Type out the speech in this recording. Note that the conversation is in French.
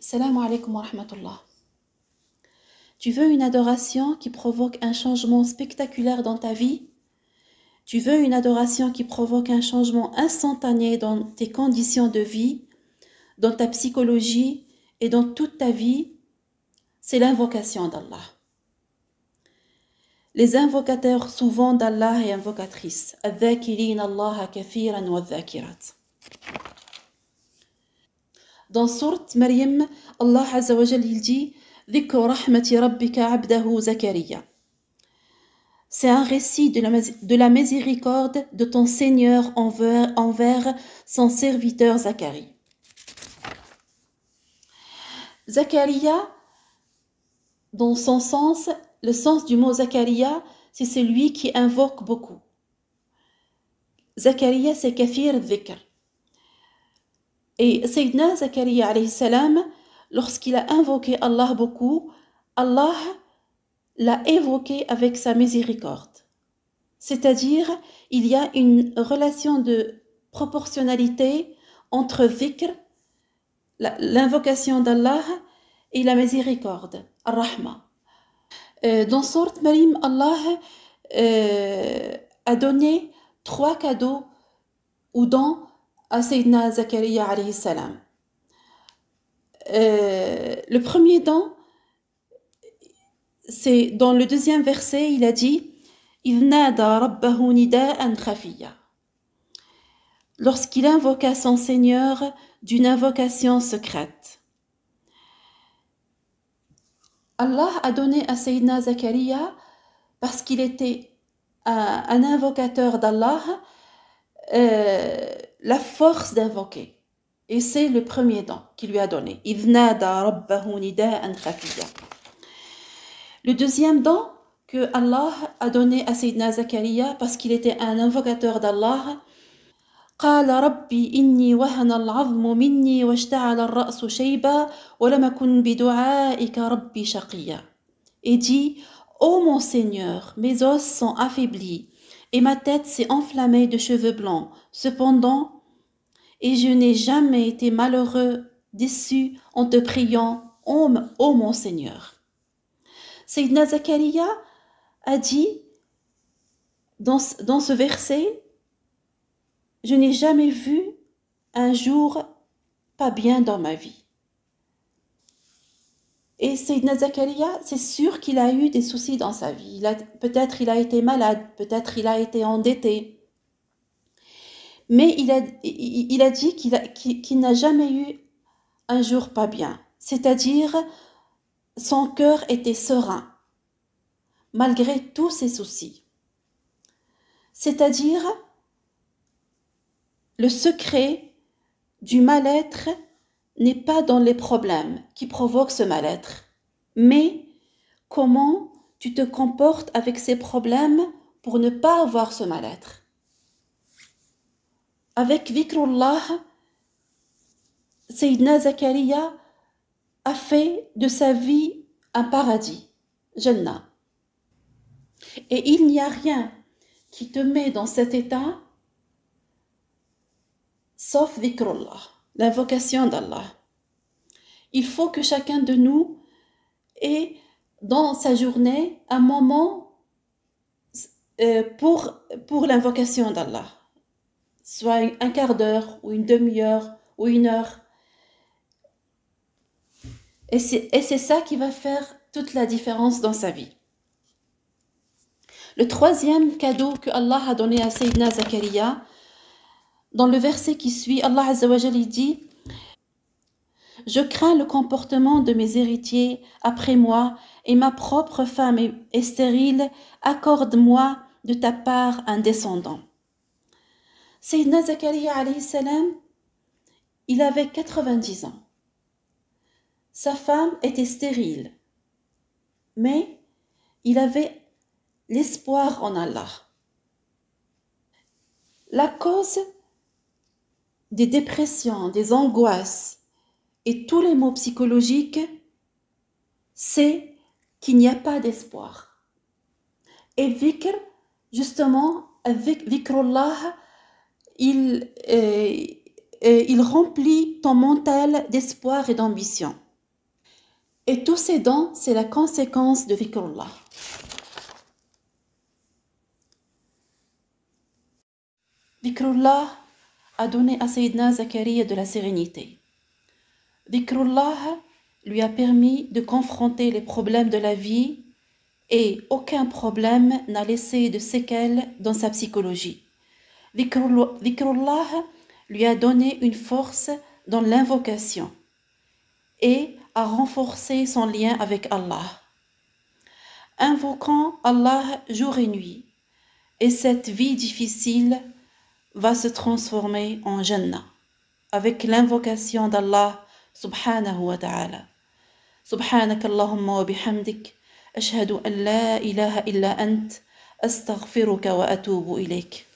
Salam alaikum wa rahmatullah. Tu veux une adoration qui provoque un changement spectaculaire dans ta vie? Tu veux une adoration qui provoque un changement instantané dans tes conditions de vie, dans ta psychologie et dans toute ta vie? C'est l'invocation d'Allah. Les invocateurs souvent d'Allah et invocatrices. الذاكرين الله كثيرا والذاكرات. Dans sourate Maryam, Allah Azza wa Jal il dit ذكر رحمة ربك عبده زكريا. C'est un récit de la miséricorde de ton Seigneur envers son serviteur Zacharie. Zacharia, dans son sens, le sens du mot Zacharia, c'est celui qui invoque beaucoup. Zacharia, c'est kathir dhikr. Et Sayyidina Zacharia alayhi salam, lorsqu'il a invoqué Allah beaucoup, Allah l'a évoqué avec sa miséricorde. C'est-à-dire, il y a une relation de proportionnalité entre dhikr, l'invocation d'Allah, et la miséricorde, ar-Rahma. Dans sourate Maryam, Allah a donné 3 cadeaux ou dons à Sayyidina Zacharia alayhi salam. Le premier don, c'est dans le 2e verset, il a dit إِذْ نَادَى رَبَّهُ نِدَاءً خَفِيًّا. Lorsqu'il invoqua son Seigneur d'une invocation secrète. Allah a donné à Sayyidina Zacharia, parce qu'il était un invocateur d'Allah, la force d'invoquer. Et c'est le premier don qu'il lui a donné. إِذْ نَادَى رَبَّهُ نِدَاءً خَفِيًّا. Le deuxième don que Allah a donné à Sayyidina Zacharia, parce qu'il était un invocateur d'Allah, قال ربي إني وهن العظم مني واشتعل الرأس شيبا ولم أكن بدعائك ربي شقيا. Et dit, ô mon Seigneur, mes os sont affaiblis et ma tête s'est enflammée de cheveux blancs. Cependant, et je n'ai jamais été malheureux, déçu en te priant, ô mon Seigneur. Sayyidina Zacharia a dit dans ce verset, je n'ai jamais vu un jour pas bien dans ma vie. Et Sayyidina Zacharia, c'est sûr qu'il a eu des soucis dans sa vie. Peut-être il a été malade, peut-être il a été endetté. Mais il a dit qu'il n'a jamais eu un jour pas bien. C'est-à-dire, son cœur était serein, malgré tous ses soucis. C'est-à-dire, le secret du mal-être n'est pas dans les problèmes qui provoquent ce mal-être, mais comment tu te comportes avec ces problèmes pour ne pas avoir ce mal-être. Avec Dhikrullah, Sayyidina Zacharia a fait de sa vie un paradis, Jannah. Et il n'y a rien qui te met dans cet état sauf Dhikrullah, l'invocation d'Allah. Il faut que chacun de nous ait dans sa journée un moment pour l'invocation d'Allah. Soit un quart d'heure, ou une demi-heure, ou 1 heure. Et c'est ça qui va faire toute la différence dans sa vie. Le 3e cadeau que Allah a donné à Sayyidina Zacharia, dans le verset qui suit, Allah Azza wa Jalla dit « Je crains le comportement de mes héritiers après moi, et ma propre femme est stérile, accorde-moi de ta part un descendant. » Sayyidina Zacharia alayhi salam, il avait 90 ans. Sa femme était stérile, mais il avait l'espoir en Allah. La cause des dépressions, des angoisses et tous les maux psychologiques, c'est qu'il n'y a pas d'espoir. Et dhikr, justement, dhikrullah, il remplit ton mental d'espoir et d'ambition. Et tous ces dons, c'est la conséquence de dhikrullah. Dhikrullah a donné à Sayyidina Zakaria de la sérénité. Dhikrullah lui a permis de confronter les problèmes de la vie et aucun problème n'a laissé de séquelles dans sa psychologie. Dhikrullah lui a donné une force dans l'invocation et a renforcé son lien avec Allah. Invoquant Allah jour et nuit, et cette vie difficile va se transformer en Jannah avec l'invocation d'Allah subhanahu wa ta'ala. سبحانك اللهم وبحمدك أشهد أن لا إله إلا أنت أستغفرك وأتوب إليك.